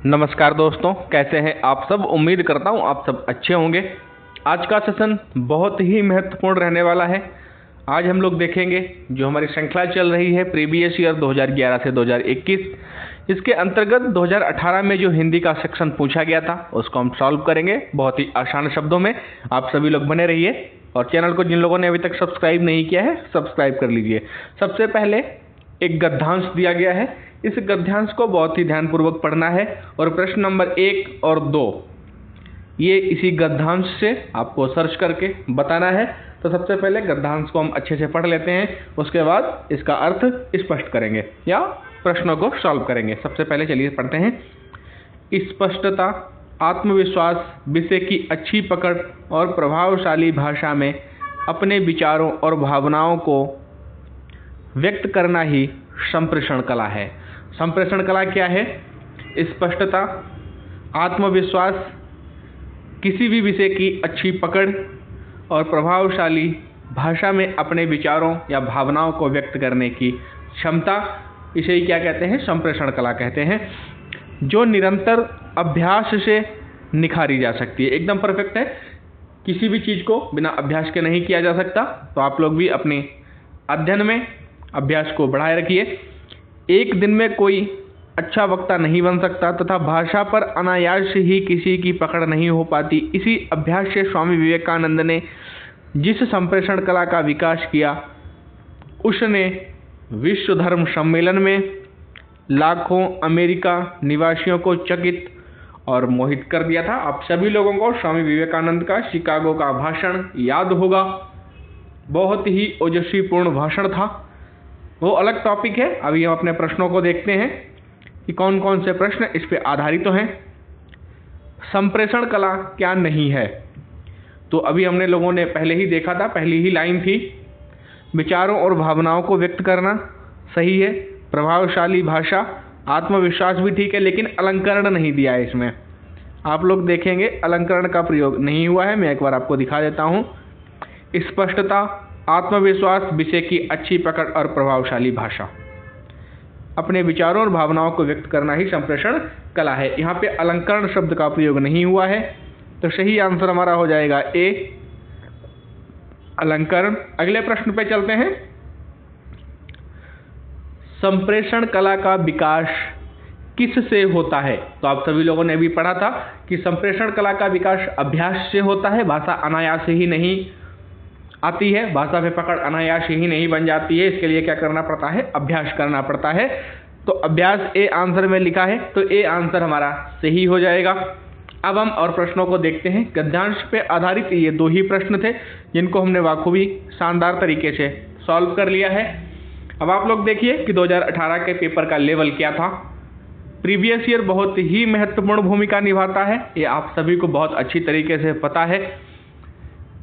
नमस्कार दोस्तों, कैसे हैं आप सब। उम्मीद करता हूं आप सब अच्छे होंगे। आज का सेशन बहुत ही महत्वपूर्ण रहने वाला है। आज हम लोग देखेंगे जो हमारी श्रृंखला चल रही है प्रीवियस ईयर 2011 से 2021, इसके अंतर्गत 2018 में जो हिंदी का सेक्शन पूछा गया था उसको हम सॉल्व करेंगे बहुत ही आसान शब्दों में। आप सभी लोग बने रहिए और चैनल को जिन लोगों ने अभी तक सब्सक्राइब नहीं किया है सब्सक्राइब कर लीजिए। सबसे पहले एक गद्यांश दिया गया है, इस गद्यांश को बहुत ही ध्यानपूर्वक पढ़ना है और प्रश्न नंबर 1 और 2 ये इसी गद्यांश से आपको सर्च करके बताना है। तो सबसे पहले गद्यांश को हम अच्छे से पढ़ लेते हैं, उसके बाद इसका अर्थ स्पष्ट करेंगे या प्रश्नों को सॉल्व करेंगे। सबसे पहले चलिए पढ़ते हैं। स्पष्टता, आत्मविश्वास, विषय की अच्छी पकड़ और प्रभावशाली भाषा में अपने विचारों और भावनाओं को व्यक्त करना ही संप्रेषण कला है। संप्रेषण कला क्या है? स्पष्टता, आत्मविश्वास, किसी भी विषय की अच्छी पकड़ और प्रभावशाली भाषा में अपने विचारों या भावनाओं को व्यक्त करने की क्षमता, इसे ही क्या कहते हैं? संप्रेषण कला कहते हैं, जो निरंतर अभ्यास से निखारी जा सकती है। एकदम परफेक्ट है। किसी भी चीज़ को बिना अभ्यास के नहीं किया जा सकता। तो आप लोग भी अपने अध्ययन में अभ्यास को बढ़ाए रखिए। एक दिन में कोई अच्छा वक्ता नहीं बन सकता तथा भाषा पर अनायास ही किसी की पकड़ नहीं हो पाती। इसी अभ्यास से स्वामी विवेकानंद ने जिस संप्रेषण कला का विकास किया उसने विश्व धर्म सम्मेलन में लाखों अमेरिका निवासियों को चकित और मोहित कर दिया था। आप सभी लोगों को स्वामी विवेकानंद का शिकागो का भाषण याद होगा। बहुत ही ओजस्वीपूर्ण भाषण था, वो अलग टॉपिक है। अभी हम अपने प्रश्नों को देखते हैं कि कौन कौन से प्रश्न इस पे आधारित हैं। संप्रेषण कला क्या नहीं है? तो अभी हमने लोगों ने पहले ही देखा था, पहली ही लाइन थी, विचारों और भावनाओं को व्यक्त करना सही है। प्रभावशाली भाषा, आत्मविश्वास भी ठीक है, लेकिन अलंकरण नहीं दिया है इसमें। आप लोग देखेंगे अलंकरण का प्रयोग नहीं हुआ है। मैं एक बार आपको दिखा देता हूँ। स्पष्टता, आत्मविश्वास, विषय की अच्छी पकड़ और प्रभावशाली भाषा, अपने विचारों और भावनाओं को व्यक्त करना ही संप्रेषण कला है। यहाँ पे अलंकरण शब्द का प्रयोग नहीं हुआ है, तो सही आंसर हमारा हो जाएगा ए, अलंकरण। अगले प्रश्न पे चलते हैं। संप्रेषण कला का विकास किससे होता है? तो आप सभी लोगों ने भी पढ़ा था कि संप्रेषण कला का विकास अभ्यास से होता है। भाषा अनायास ही नहीं आती है, भाषा पे पकड़ अनायास ही नहीं बन जाती है। इसके लिए क्या करना पड़ता है? अभ्यास करना पड़ता है। तो अभ्यास ए आंसर में लिखा है, तो ए आंसर हमारा सही हो जाएगा। अब हम और प्रश्नों को देखते हैं। गद्यांश पे आधारित ये 2 ही प्रश्न थे जिनको हमने बखूबी शानदार तरीके से सॉल्व कर लिया है। अब आप लोग देखिए कि 2018 के पेपर का लेवल क्या था। प्रीवियस ईयर बहुत ही महत्वपूर्ण भूमिका निभाता है, ये आप सभी को बहुत अच्छी तरीके से पता है।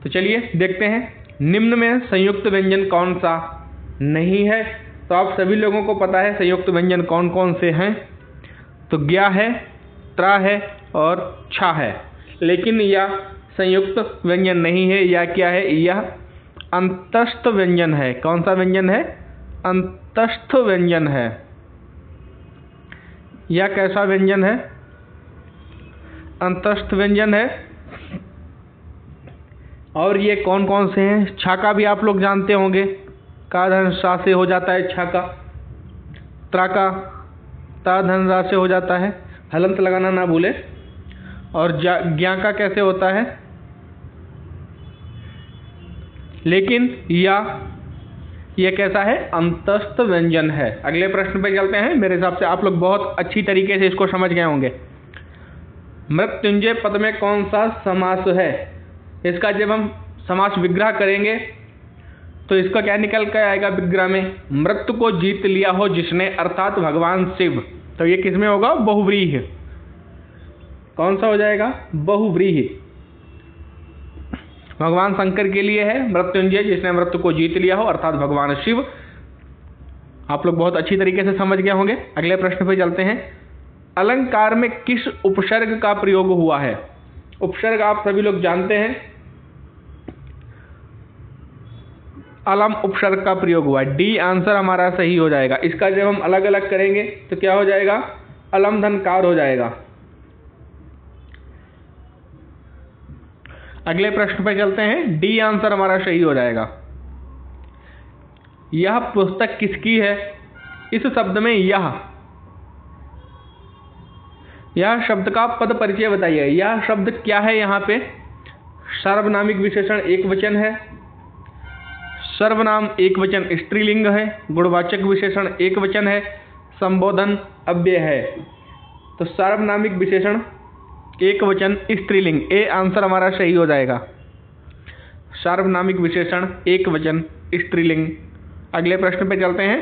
तो चलिए देखते हैं। निम्न में संयुक्त व्यंजन कौन सा नहीं है? तो आप सभी लोगों को पता है संयुक्त व्यंजन कौन कौन से हैं। तो ज्ञा है, त्रा है और छा है, लेकिन यह संयुक्त व्यंजन नहीं है। यह क्या है? यह अंतस्थ व्यंजन है। कौन सा व्यंजन है? अंतस्थ व्यंजन है। यह कैसा व्यंजन है? अंतस्थ व्यंजन है। और ये कौन कौन से हैं? छा का भी आप लोग जानते होंगे, का धन सा से हो जाता है छा का। त्रा का ता धन रा से हो जाता है, हलंत लगाना ना भूले। और ज्ञा का कैसे होता है? लेकिन यह कैसा है? अंतस्थ व्यंजन है। अगले प्रश्न पे चलते हैं। मेरे हिसाब से आप लोग बहुत अच्छी तरीके से इसको समझ गए होंगे। मृत्युंजय पद में कौन सा समास है? इसका जब हम समास विग्रह करेंगे तो इसका क्या निकल कर आएगा विग्रह में? मृत्यु को जीत लिया हो जिसने, अर्थात भगवान शिव। तो ये किसमें होगा? बहुव्रीहि। कौन सा हो जाएगा? बहुव्रीहि। भगवान शंकर के लिए है मृत्युंजय, जिसने मृत्यु को जीत लिया हो, अर्थात भगवान शिव। आप लोग बहुत अच्छी तरीके से समझ गए होंगे। अगले प्रश्न पे चलते हैं। अलंकार में किस उपसर्ग का प्रयोग हुआ है? उपसर्ग आप सभी लोग जानते हैं, अलम उपसर्ग का प्रयोग हुआ है। डी आंसर हमारा सही हो जाएगा। इसका जब हम अलग अलग करेंगे तो क्या हो जाएगा? अलम धन कार हो जाएगा। अगले प्रश्न पे चलते हैं। डी आंसर हमारा सही हो जाएगा। यह पुस्तक किसकी है? इस शब्द में यह शब्द का पद परिचय बताइए। यह शब्द क्या है? यहाँ पे सर्वनामिक विशेषण एक वचन है, सर्वनाम एक वचन स्त्रीलिंग है, गुणवाचक विशेषण एक वचन है, संबोधन अव्यय है। तो सर्वनामिक विशेषण एक वचन स्त्रीलिंग, ए आंसर हमारा सही हो जाएगा। सार्वनामिक विशेषण एक वचन स्त्रीलिंग। अगले प्रश्न पे चलते हैं।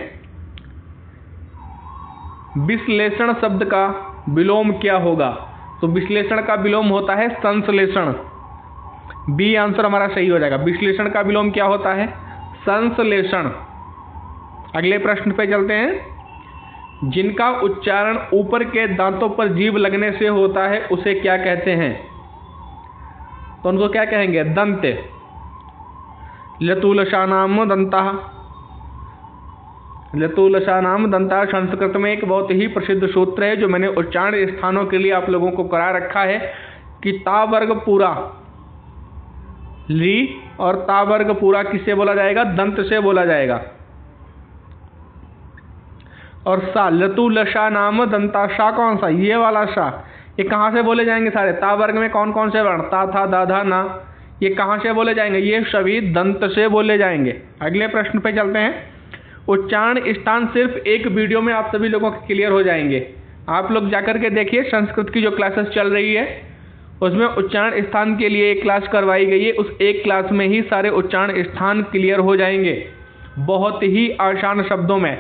विश्लेषण शब्द का विलोम क्या होगा? तो विश्लेषण का विलोम होता है संश्लेषण। बी आंसर हमारा सही हो जाएगा। विश्लेषण का विलोम क्या होता है? संश्लेषण। अगले प्रश्न पे चलते हैं। जिनका उच्चारण ऊपर के दांतों पर जीभ लगने से होता है उसे क्या कहते हैं? तो उनको क्या कहेंगे? दंत। लतुलशानाम दंता। लतुलशानाम दंता संस्कृत में एक बहुत ही प्रसिद्ध सूत्र है जो मैंने उच्चारण स्थानों के लिए आप लोगों को करा रखा है कि ता वर्ग पूरा ली और ता वर्ग पूरा किससे बोला जाएगा? दंत से बोला जाएगा। और सा लतुलशा नाम दंता, शा कौन सा? ये वाला शा। ये कहाँ से बोले जाएंगे सारे? ता वर्ग में कौन कौन से वर्ण? ता, था, दा, धा, ना। ये कहाँ से बोले जाएंगे? ये सभी दंत से बोले जाएंगे। अगले प्रश्न पे चलते हैं। उच्चारण स्थान सिर्फ एक वीडियो में आप सभी लोगों के क्लियर हो जाएंगे। आप लोग जाकर के देखिए, संस्कृत की जो क्लासेस चल रही है उसमें उच्चारण स्थान के लिए एक क्लास करवाई गई है। उस एक क्लास में ही सारे उच्चारण स्थान क्लियर हो जाएंगे। बहुत ही आसान शब्दों में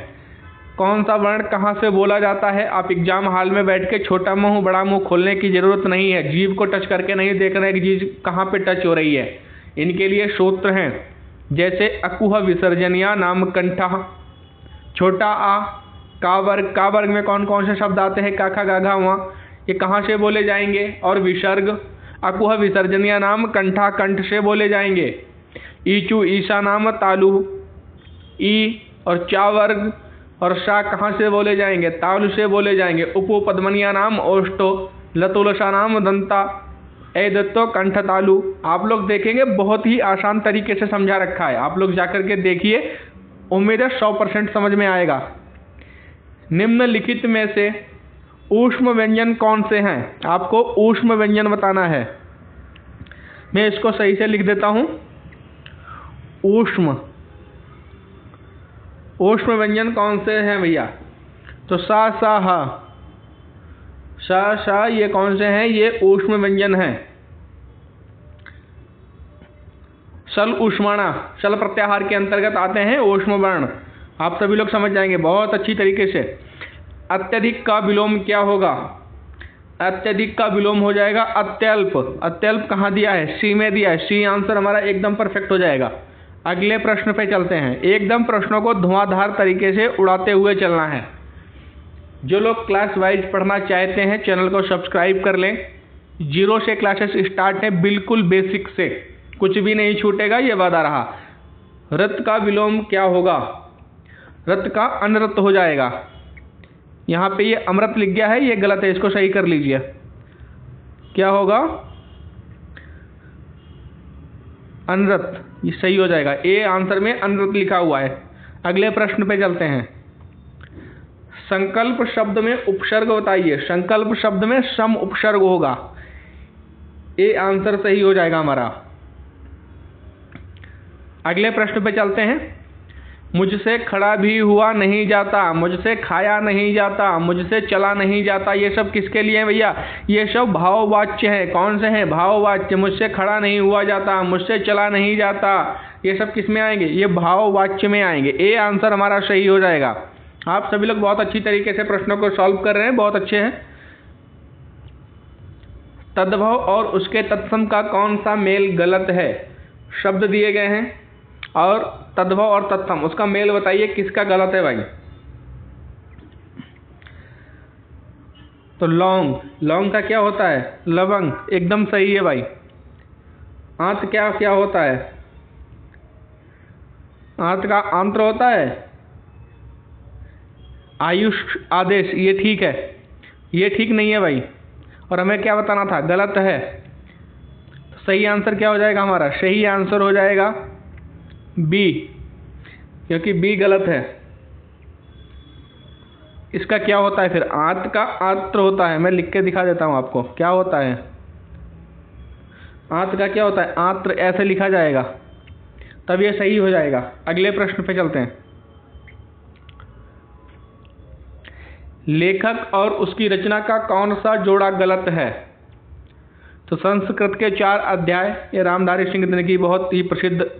कौन सा वर्ण कहाँ से बोला जाता है। आप एग्जाम हॉल में बैठ के छोटा मुंह बड़ा मुंह खोलने की जरूरत नहीं है। जीभ को टच करके नहीं देख रहे हैं कि जीभ कहाँ पे टच हो रही है। इनके लिए सूत्र हैं, जैसे अकुह विसर्जनिया नाम कंठा। छोटा आ, का वर्ग में कौन कौन से शब्द आते हैं? काखा, गाघा, वहाँ। ये कहाँ से बोले जाएंगे? और विसर्ग अकुह विसर्जनिया नाम कंठा, कंठ से बोले जाएंगे। ईचू ईशा नाम तालु। ई और चा वर्ग और शा कहाँ से बोले जाएंगे? तालु से बोले जाएंगे। उपो पद्मनिया नाम ओष्टो। लतुलशा नाम दंता। ए दत्तो कंठ तालु। आप लोग देखेंगे बहुत ही आसान तरीके से समझा रखा है। आप लोग जाकर के देखिए, उम्मीद है 100% समझ में आएगा। निम्नलिखित में से ऊष्म व्यंजन कौन से हैं? आपको ऊष्म व्यंजन बताना है। मैं इसको सही से लिख देता हूं। ऊष्म व्यंजन कौन से हैं भैया? तो सा, सा, हा, सा, सा, ये कौन से हैं? ये ऊष्म व्यंजन हैं। सल ऊष्माणा, सल प्रत्याहार के अंतर्गत आते हैं ऊष्म वर्ण। आप सभी लोग समझ जाएंगे बहुत अच्छी तरीके से। अत्यधिक का विलोम क्या होगा? अत्यधिक का विलोम हो जाएगा अत्यल्प। अत्यल्प कहाँ दिया है? सी में दिया है। सी आंसर हमारा एकदम परफेक्ट हो जाएगा। अगले प्रश्न पे चलते हैं। एकदम प्रश्नों को धुआंधार तरीके से उड़ाते हुए चलना है। जो लोग क्लास वाइज पढ़ना चाहते हैं चैनल को सब्सक्राइब कर लें। 0 से क्लासेस स्टार्ट है, बिल्कुल बेसिक से, कुछ भी नहीं छूटेगा, ये वादा रहा। रत का विलोम क्या होगा? रत का अनरत हो जाएगा। यहाँ पे ये अमृत लिख गया है, ये गलत है, इसको सही कर लीजिए। क्या होगा? अनरत, ये सही हो जाएगा। ए आंसर में अनरत लिखा हुआ है। अगले प्रश्न पे चलते हैं। संकल्प शब्द में उपसर्ग बताइए। संकल्प शब्द में सम उपसर्ग होगा। ए आंसर सही हो जाएगा हमारा। अगले प्रश्न पे चलते हैं। मुझसे खड़ा भी हुआ नहीं जाता, मुझसे खाया नहीं जाता, मुझसे चला नहीं जाता, ये सब किसके लिए हैं भैया? ये सब भाववाच्य हैं। कौन से हैं? भाववाच्य। मुझसे खड़ा नहीं हुआ जाता, मुझसे चला नहीं जाता, ये सब किस में आएंगे? ये भाववाच्य में आएंगे। ए आंसर हमारा सही हो जाएगा। आप सभी लोग बहुत अच्छी तरीके से प्रश्नों को सॉल्व कर रहे हैं, बहुत अच्छे हैं। तद्भव और उसके तत्सम का कौन सा मेल गलत है? शब्द दिए गए हैं और तद्भव और तत्सम, उसका मेल बताइए किसका गलत है भाई? तो लौंग, लौंग का क्या होता है? लवंग, एकदम सही है भाई। आंत क्या क्या होता है? आंत का आंत्र होता है। आयुष आदेश, ये ठीक है। ये ठीक नहीं है भाई, और हमें क्या बताना था? गलत है। सही आंसर क्या हो जाएगा हमारा? सही आंसर हो जाएगा बी, क्योंकि बी गलत है। इसका क्या होता है फिर? आंत का आत्र होता है। मैं लिख के दिखा देता हूं आपको क्या होता है। आंत का क्या होता है? आत्र ऐसे लिखा जाएगा, तब ये सही हो जाएगा। अगले प्रश्न पे चलते हैं। लेखक और उसकी रचना का कौन सा जोड़ा गलत है? तो संस्कृत के 4 अध्याय, ये रामधारी सिंह की बहुत ही प्रसिद्ध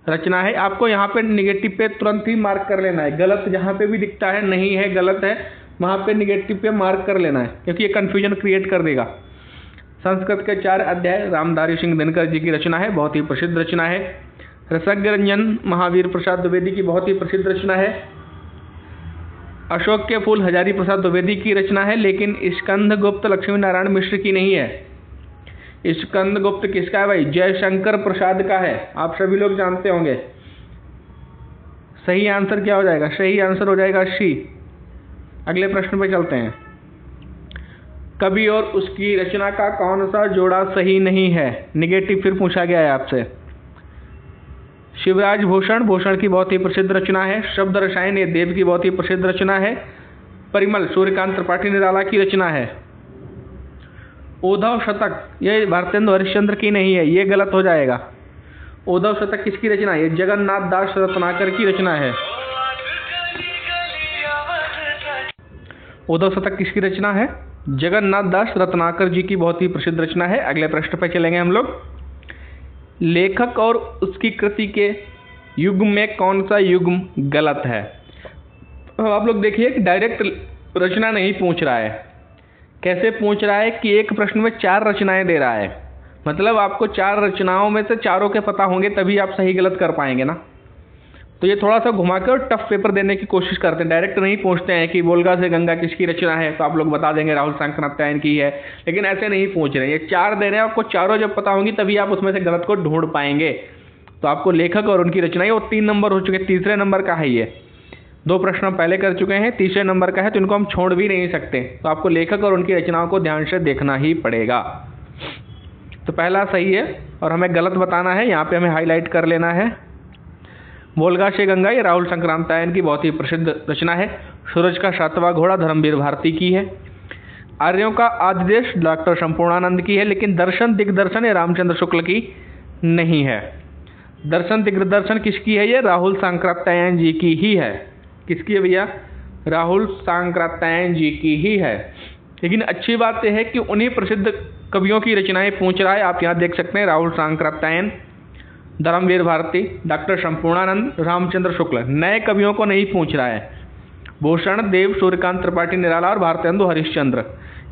रचना है। आपको यहाँ पे निगेटिव पे तुरंत ही मार्क कर लेना है। गलत जहाँ पे भी दिखता है नहीं है, गलत है, वहाँ पे निगेटिव पे मार्क कर लेना है, क्योंकि ये कन्फ्यूजन क्रिएट कर देगा। संस्कृत के 4 अध्याय रामधारी सिंह दिनकर जी की रचना है, बहुत ही प्रसिद्ध रचना है। रसज्ञ रंजन महावीर प्रसाद द्विवेदी की बहुत ही प्रसिद्ध रचना है। अशोक के फूल हजारी प्रसाद द्विवेदी की रचना है, लेकिन स्कंदगुप्त लक्ष्मी नारायण मिश्र की नहीं है। स्कंदगुप्त किसका है भाई? जयशंकर प्रसाद का है। आप सभी लोग जानते होंगे। सही आंसर क्या हो जाएगा? सही आंसर हो जाएगा सी। अगले प्रश्न पे चलते हैं। कवि और उसकी रचना का कौन सा जोड़ा सही नहीं है? निगेटिव फिर पूछा गया है आपसे। शिवराज भूषण, भूषण की बहुत ही प्रसिद्ध रचना है। शब्द रसायन, ये देव की बहुत ही प्रसिद्ध रचना है। परिमल, सूर्यकांत त्रिपाठी निराला की रचना है। उद्धव शतक, ये भारतेंदु हरिश्चंद्र की नहीं है, ये गलत हो जाएगा। उद्धव शतक किसकी रचना है? ये जगन्नाथ दास रत्नाकर की रचना है। उद्धव शतक किसकी रचना है? जगन्नाथ दास रत्नाकर जी की बहुत ही प्रसिद्ध रचना है। अगले प्रश्न पर चलेंगे हम लोग। लेखक और उसकी कृति के युग्म में कौन सा युग्म गलत है? आप लोग देखिए कि डायरेक्ट रचना नहीं पूछ रहा है। कैसे पूछ रहा है कि एक प्रश्न में 4 रचनाएं दे रहा है, मतलब आपको 4 रचनाओं में से चारों के पता होंगे, तभी आप सही गलत कर पाएंगे ना। तो ये थोड़ा सा घुमा कर टफ पेपर देने की कोशिश करते हैं। डायरेक्ट नहीं पूछते हैं कि वोल्गा से गंगा किसकी रचना है, तो आप लोग बता देंगे राहुल सांकृत्यायन की है, लेकिन ऐसे नहीं पूछ रहे हैं। ये 4 दे रहे हैं, आपको चारों जब पता होंगी तभी आप उसमें से गलत को ढूंढ पाएंगे। तो आपको लेखक और उनकी रचनाएं, वो 3 नंबर हो चुके, तीसरे नंबर का है ये। 2 प्रश्न हम पहले कर चुके हैं, तीसरे नंबर का है, तो इनको हम छोड़ भी नहीं सकते। तो आपको लेखक और उनकी रचनाओं को ध्यान से देखना ही पड़ेगा। तो पहला सही है और हमें गलत बताना है, यहाँ पे हमें हाईलाइट कर लेना है। वोल्गा से गंगा, ये राहुल सांकृत्यायन की बहुत ही प्रसिद्ध रचना है। सूरज का 7वां घोड़ा धर्मवीर भारती की है। आर्यों का आदि देश डॉक्टर संपूर्णानंद की है, लेकिन दर्शन दिग्दर्शन ये रामचंद्र शुक्ल की नहीं है। दर्शन दिग्दर्शन किसकी है? ये राहुल सांकृत्यायन जी की ही है। किसकी है भैया? राहुल सांकृत्यायन जी की ही है। लेकिन अच्छी बात यह है कि उन्हीं प्रसिद्ध कवियों की रचनाएं पूछ रहा है। आप यहाँ देख सकते हैं, राहुल सांकृत्यायन, धर्मवीर भारती, डॉक्टर संपूर्णानंद, रामचंद्र शुक्ल। नए कवियों को नहीं पूछ रहा है। भूषण, देव, सूर्यकांत त्रिपाठी निराला और भारतेंदु हरिश्चंद्र।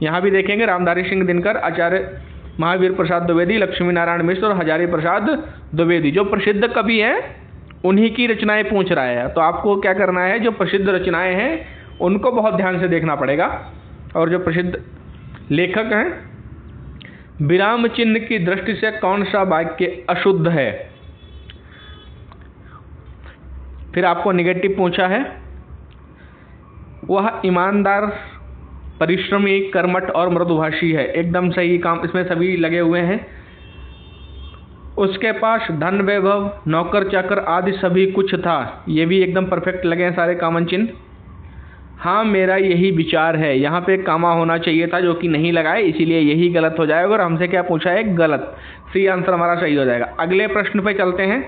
यहाँ भी देखेंगे रामधारी सिंह दिनकर, आचार्य महावीर प्रसाद द्विवेदी, लक्ष्मी नारायण मिश्र और हजारी प्रसाद द्विवेदी, जो प्रसिद्ध कवि हैं उन्हीं की रचनाएं पूछ रहा है। तो आपको क्या करना है, जो प्रसिद्ध रचनाएं हैं उनको बहुत ध्यान से देखना पड़ेगा। और जो प्रसिद्ध लेखक हैं, विराम चिन्ह की दृष्टि से कौन सा वाक्य अशुद्ध है? फिर आपको निगेटिव पूछा है। वह ईमानदार, परिश्रमी, कर्मठ और मृदुभाषी है। एकदम सही काम, इसमें सभी लगे हुए हैं। उसके पास धन, वैभव, नौकर चाकर आदि सभी कुछ था। ये भी एकदम परफेक्ट लगे हैं सारे कॉमन चिन्ह। हाँ, मेरा यही विचार है, यहाँ पे कामा होना चाहिए था जो कि नहीं लगाए, इसीलिए यही गलत हो जाएगा। और हमसे क्या पूछा है? गलत। सी आंसर हमारा सही हो जाएगा। अगले प्रश्न पे चलते हैं।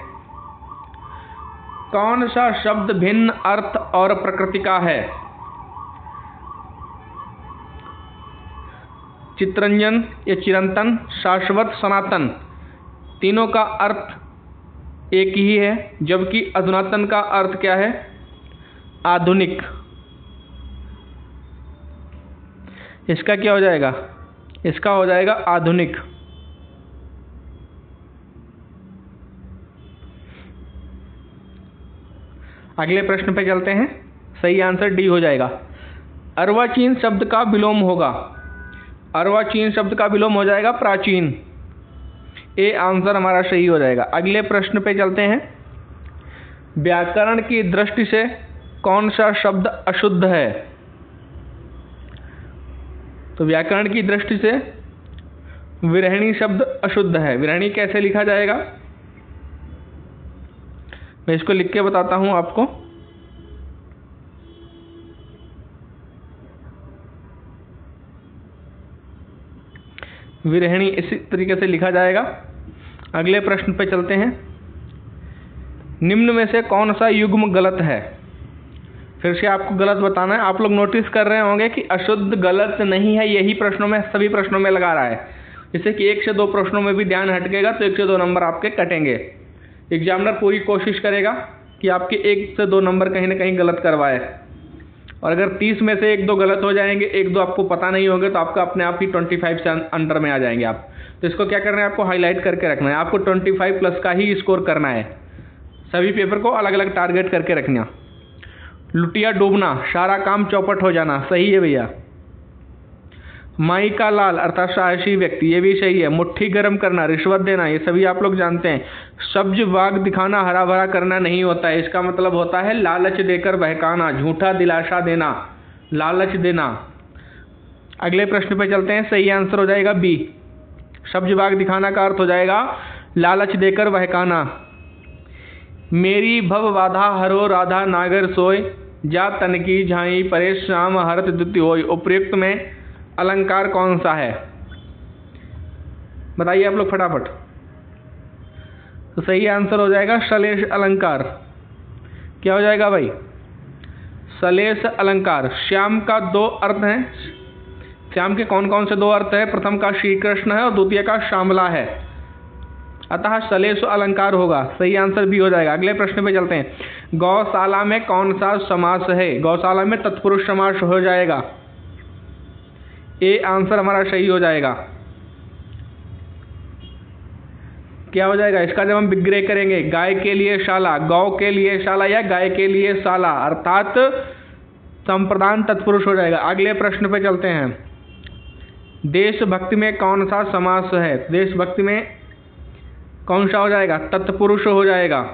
कौन सा शब्द भिन्न अर्थ और प्रकृति का है? चित्रंजन या चिरंतन, शाश्वत, सनातन, तीनों का अर्थ एक ही है, जबकि अधुनातन का अर्थ क्या है? आधुनिक। इसका क्या हो जाएगा? इसका हो जाएगा आधुनिक। अगले प्रश्न पे चलते हैं। सही आंसर डी हो जाएगा। अर्वाचीन शब्द का विलोम होगा। अर्वाचीन शब्द का विलोम हो जाएगा प्राचीन। ए आंसर हमारा सही हो जाएगा। अगले प्रश्न पे चलते हैं। व्याकरण की दृष्टि से कौन सा शब्द अशुद्ध है? तो व्याकरण की दृष्टि से विरहिणी शब्द अशुद्ध है। विरहिणी कैसे लिखा जाएगा, मैं इसको लिख के बताता हूं आपको। विरहिणी इसी तरीके से लिखा जाएगा। अगले प्रश्न पे चलते हैं। निम्न में से कौन सा युग्म गलत है। फिर से आपको गलत बताना है। आप लोग नोटिस कर रहे होंगे कि अशुद्ध गलत नहीं है, यही प्रश्नों में, सभी प्रश्नों में लगा रहा है। जैसे कि 1 से 2 प्रश्नों में भी ध्यान हटकेगा तो 1 से 2 नंबर आपके कटेंगे। एग्जामिनर पूरी कोशिश करेगा कि आपके 1 से 2 नंबर कहीं ना कहीं गलत करवाए, और अगर 30 में से 1-2 गलत हो जाएंगे, 1-2 आपको पता नहीं होंगे, तो आपका अपने आप ही 25 से अंडर में आ जाएंगे आप। तो इसको क्या करना है, आपको हाईलाइट करके रखना है। आपको 25 प्लस का ही स्कोर करना है। सभी पेपर को अलग अलग टारगेट करके रखना। लुटिया डूबना, सारा काम चौपट हो जाना, सही है भैया। माई का लाल अर्थात साहसी व्यक्ति, ये भी सही है। मुट्ठी गर्म करना, रिश्वत देना, ये सभी आप लोग जानते हैं। सब्ज बाग दिखाना, हरा भरा करना नहीं होता है, इसका मतलब होता है लालच देकर बहकाना, झूठा दिलासा देना, लालच देना। अगले प्रश्न पे चलते हैं। सही आंसर हो जाएगा बी। सब्ज बाग दिखाना का अर्थ हो जाएगा लालच देकर बहकाना। मेरी भव बाधा हरो राधा नागर सोय, जा तन की झाई परेश श्याम हरत द्युति होय। उपयुक्त में अलंकार कौन सा है, बताइए आप लोग फटाफट। तो सही आंसर हो जाएगा श्लेष अलंकार। क्या हो जाएगा भाई, श्लेष अलंकार। श्याम का 2 अर्थ हैं। श्याम के कौन कौन से 2 अर्थ है, प्रथम का श्री कृष्ण है और द्वितीय का श्यामला है, अतः श्लेष अलंकार होगा। सही आंसर भी हो जाएगा। अगले प्रश्न पे चलते हैं। गौशाला में कौन सा समास है। गौशाला में तत्पुरुष समास हो जाएगा। ए आंसर हमारा सही हो जाएगा। क्या हो जाएगा इसका, जब हम विग्रह करेंगे, गाय के लिए शाला, गौ के लिए शाला या गाय के लिए शाला, अर्थात संप्रदान तत्पुरुष हो जाएगा। अगले प्रश्न पे चलते हैं। देशभक्ति में कौन सा समास है। देशभक्ति में कौन सा हो जाएगा, तत्पुरुष हो जाएगा।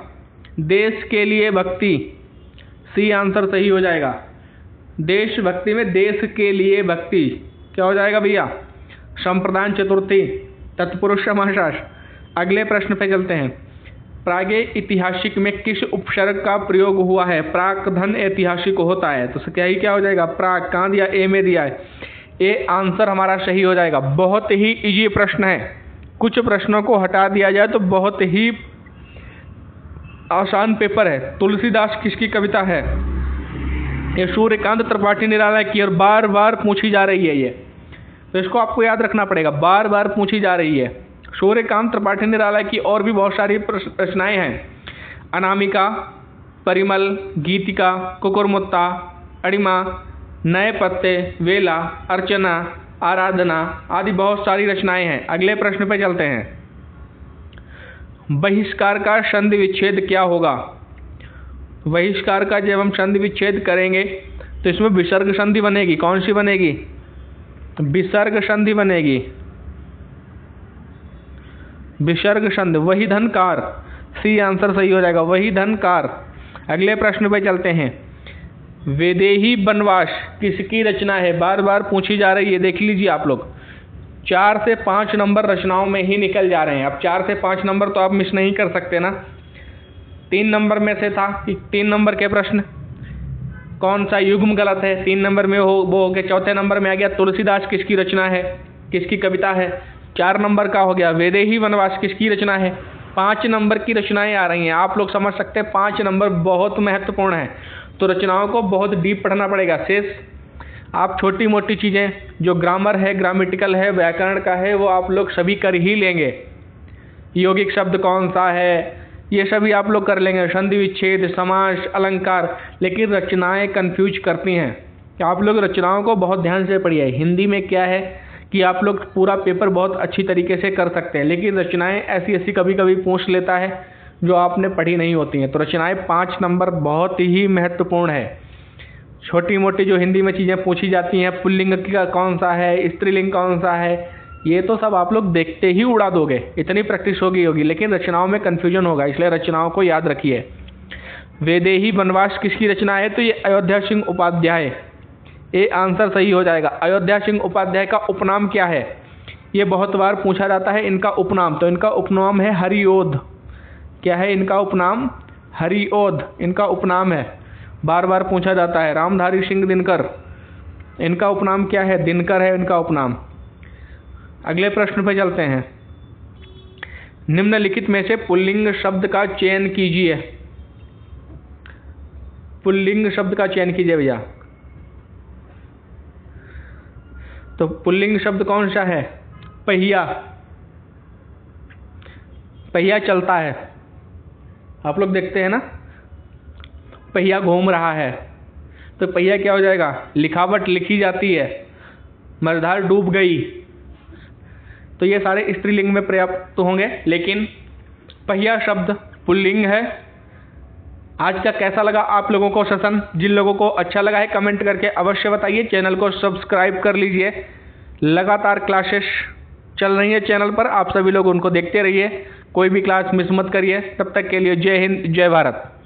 देश के लिए भक्ति, सी आंसर सही हो जाएगा। देशभक्ति में देश के लिए भक्ति क्या हो जाएगा भैया, संप्रदान चतुर्थी, तत्पुरुष समास। अगले प्रश्न पे चलते हैं। प्रागे ऐतिहासिक में किस उपसर्ग का प्रयोग हुआ है। प्राक धन ऐतिहासिक होता है, तो क्या ही क्या हो जाएगा, प्राक। कहाँ दिया, ए में दिया है। ए आंसर हमारा सही हो जाएगा। बहुत ही इजी प्रश्न है, कुछ प्रश्नों को हटा दिया जाए तो बहुत ही आसान पेपर है। तुलसीदास किसकी कविता है, ये सूर्यकांत त्रिपाठी निराला की, और बार बार पूछी जा रही है ये, तो इसको आपको याद रखना पड़ेगा, बार बार पूछी जा रही है। सूर्यकांत त्रिपाठी निराला की और भी बहुत सारी रचनाएं हैं। अनामिका, परिमल, गीतिका, कुकुरमुत्ता, अड़िमा, नए पत्ते, वेला, अर्चना, आराधना आदि बहुत सारी रचनाएं हैं। अगले प्रश्न पे चलते हैं। बहिष्कार का संधि विच्छेद क्या होगा। बहिष्कार का जब हम संधि विच्छेद करेंगे तो इसमें विसर्ग संधि बनेगी। कौन सी बनेगी, विसर्ग संधि बनेगी, विसर्ग संधि। वही धनकार, सी आंसर सही हो जाएगा, वही धनकार। अगले प्रश्न पे चलते हैं। वैदेही वनवास किसकी रचना है, बार बार पूछी जा रही है, देख लीजिए आप लोग। 4 से 5 नंबर रचनाओं में ही निकल जा रहे हैं। अब 4 से 5 नंबर तो आप मिस नहीं कर सकते ना। 3 नंबर में से था कि 3 नंबर के प्रश्न कौन सा युग्म गलत है, 3 नंबर में वो हो गया। चौथे नंबर में आ गया तुलसीदास किसकी रचना है, किसकी कविता है। 4 नंबर का हो गया वैदेही वनवास किसकी रचना है। 5 नंबर की रचनाएं आ रही हैं। आप लोग समझ सकते हैं 5 नंबर बहुत महत्वपूर्ण है, तो रचनाओं को बहुत डीप पढ़ना पड़ेगा। शेष आप छोटी मोटी चीज़ें जो ग्रामर है, ग्रामेटिकल है, व्याकरण का है, वो आप लोग सभी कर ही लेंगे। यौगिक शब्द कौन सा है, ये सभी आप लोग कर लेंगे। संधि विच्छेद, समास, अलंकार। लेकिन रचनाएं कंफ्यूज करती हैं, कि आप लोग रचनाओं को बहुत ध्यान से पढ़िए। हिंदी में क्या है कि आप लोग पूरा पेपर बहुत अच्छी तरीके से कर सकते हैं, लेकिन रचनाएं ऐसी ऐसी कभी कभी पूछ लेता है जो आपने पढ़ी नहीं होती हैं। तो रचनाएं 5 नंबर बहुत ही महत्वपूर्ण है। छोटी मोटी जो हिंदी में चीज़ें पूछी जाती हैं, पुल्लिंग का कौन सा है, स्त्रीलिंग कौन सा है, ये तो सब आप लोग देखते ही उड़ा दोगे, इतनी प्रैक्टिस होगी, लेकिन रचनाओं में कन्फ्यूजन होगा, इसलिए रचनाओं को याद रखिए। वैदेही वनवास किसकी रचना है, तो ये अयोध्या सिंह उपाध्याय। ए आंसर सही हो जाएगा। अयोध्या सिंह उपाध्याय का उपनाम क्या है, ये बहुत बार पूछा जाता है। इनका उपनाम, तो इनका उपनाम है हरिओध। क्या है इनका उपनाम? हरिओध इनका उपनाम है, बार बार पूछा जाता है। रामधारी सिंह दिनकर, इनका उपनाम क्या है? दिनकर है इनका उपनाम। अगले प्रश्न पे चलते हैं। निम्नलिखित में से पुल्लिंग शब्द का चयन कीजिए। पुल्लिंग शब्द का चयन कीजिए भैया। तो पुल्लिंग शब्द कौन सा है? पहिया। पहिया चलता है, आप लोग देखते हैं ना, पहिया घूम रहा है, तो पहिया क्या हो जाएगा? लिखावट लिखी जाती है। मझधार डूब गई, तो ये सारे स्त्रीलिंग में पर्याप्त होंगे, लेकिन पहिया शब्द पुल्लिंग है। आज का कैसा लगा आप लोगों को सेशन? जिन लोगों को अच्छा लगा है कमेंट करके अवश्य बताइए। चैनल को सब्सक्राइब कर लीजिए। लगातार क्लासेस चल रही है चैनल पर, आप सभी लोग उनको देखते रहिए, कोई भी क्लास मिस मत करिए। तब तक के लिए जय हिंद, जय भारत।